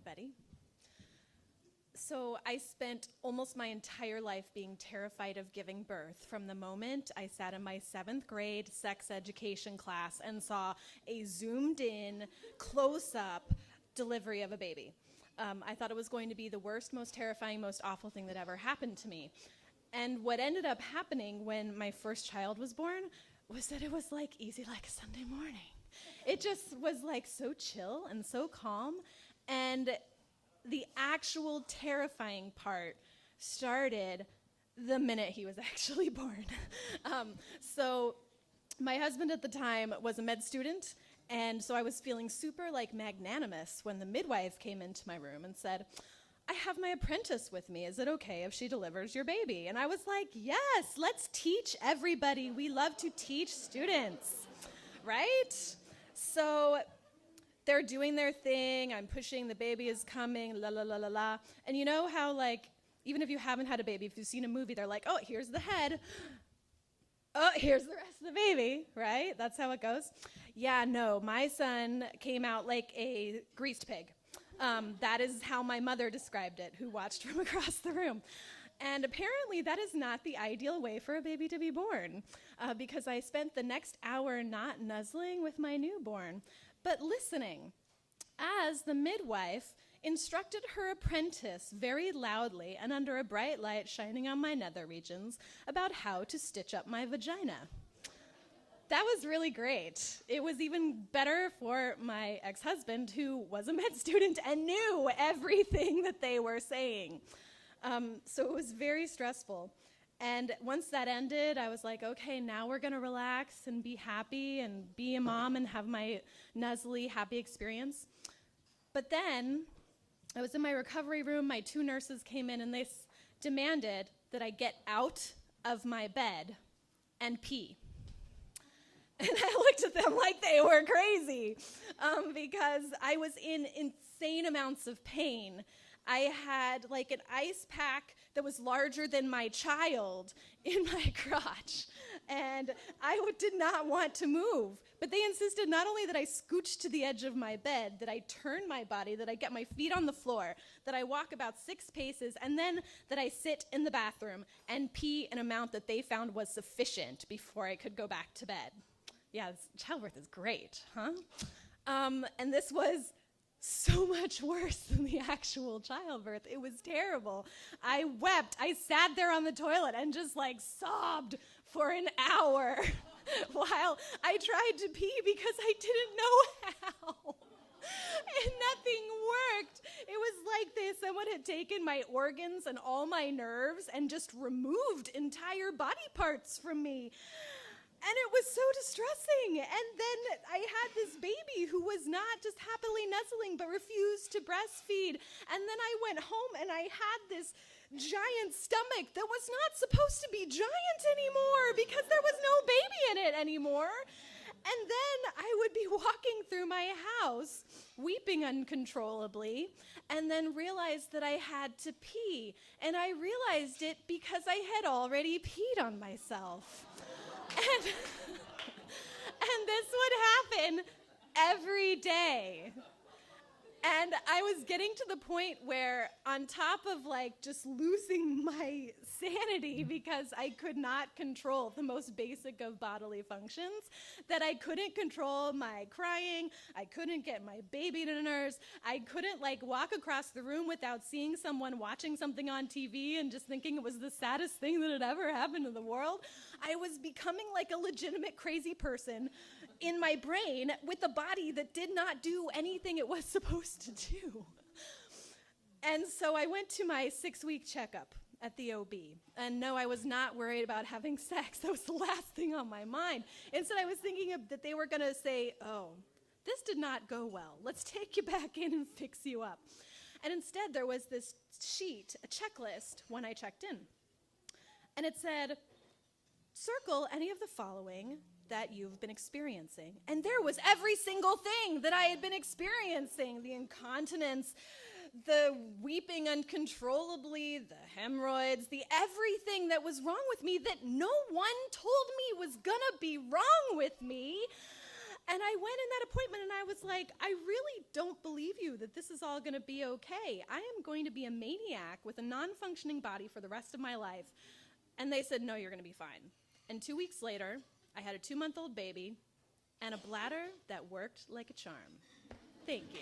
everybody. So I spent almost my entire life being terrified of giving birth from the moment I sat in my 7th grade sex education class and saw a zoomed-in, close-up delivery of a baby. I thought it was going to be the worst, most terrifying, most awful thing that ever happened to me. And what ended up happening when my first child was born was that it was like easy like a Sunday morning. It just was like so chill and so calm. And the actual terrifying part started the minute he was actually born. So my husband at the time was a med student, and so I was feeling super like magnanimous when the midwife came into my room and said, "I have my apprentice with me. Is it okay if she delivers your baby?" And I was like, yes, let's teach everybody. We love to teach students, right? So they're doing their thing. I'm pushing, the baby is coming, la, la, la, la, la. And you know how, like, even if you haven't had a baby, if you've seen a movie, they're like, oh, here's the head. Oh, here's the rest of the baby, right? That's how it goes. Yeah, no, my son came out like a greased pig. That is how my mother described it, who watched from across the room. And apparently that is not the ideal way for a baby to be born, because I spent the next hour not nuzzling with my newborn, but listening as the midwife instructed her apprentice very loudly and under a bright light shining on my nether regions about how to stitch up my vagina. That was really great. It was even better for my ex-husband, who was a med student and knew everything that they were saying. So it was very stressful. And once that ended, I was like, okay, now we're gonna relax and be happy and be a mom and have my nuzzly, happy experience. But then I was in my recovery room, my 2 nurses came in and they demanded that I get out of my bed and pee. And I looked at them like they were crazy, because I was in insane amounts of pain. I had like an ice pack that was larger than my child in my crotch, and I did not want to move. But they insisted not only that I scooch to the edge of my bed, that I turn my body, that I get my feet on the floor, that I walk about 6 paces, and then that I sit in the bathroom and pee an amount that they found was sufficient before I could go back to bed. Yeah, childbirth is great, huh? And this was so much worse than the actual childbirth. It was terrible. I wept. I sat there on the toilet and just like sobbed for an hour while I tried to pee because I didn't know how. And nothing worked. It was like someone had taken my organs and all my nerves and just removed entire body parts from me. And it was so distressing. And then I had this baby who was not just happily nuzzling, but refused to breastfeed. And then I went home and I had this giant stomach that was not supposed to be giant anymore because there was no baby in it anymore. And then I would be walking through my house, weeping uncontrollably, and then realized that I had to pee. And I realized it because I had already peed on myself. And this would happen every day. And I was getting to the point where, on top of like just losing my sanity because I could not control the most basic of bodily functions, that I couldn't control my crying, I couldn't get my baby to nurse, I couldn't like walk across the room without seeing someone watching something on TV and just thinking it was the saddest thing that had ever happened in the world. I was becoming like a legitimate crazy person in my brain with a body that did not do anything it was supposed to do. And so I went to my 6-week checkup at the OB. And no, I was not worried about having sex. That was the last thing on my mind. Instead, I was thinking that they were going to say, oh, this did not go well. Let's take you back in and fix you up. And instead, there was this sheet, a checklist, when I checked in. And it said, circle any of the following that you've been experiencing. And there was every single thing that I had been experiencing: the incontinence, the weeping uncontrollably, the hemorrhoids, the everything that was wrong with me that no one told me was gonna be wrong with me. And I went in that appointment and I was like, I really don't believe you that this is all going to be okay. I am going to be a maniac with a non-functioning body for the rest of my life. And they said, no, you're going to be fine. And 2 weeks later, I had a 2-month-old baby and a bladder that worked like a charm. Thank you.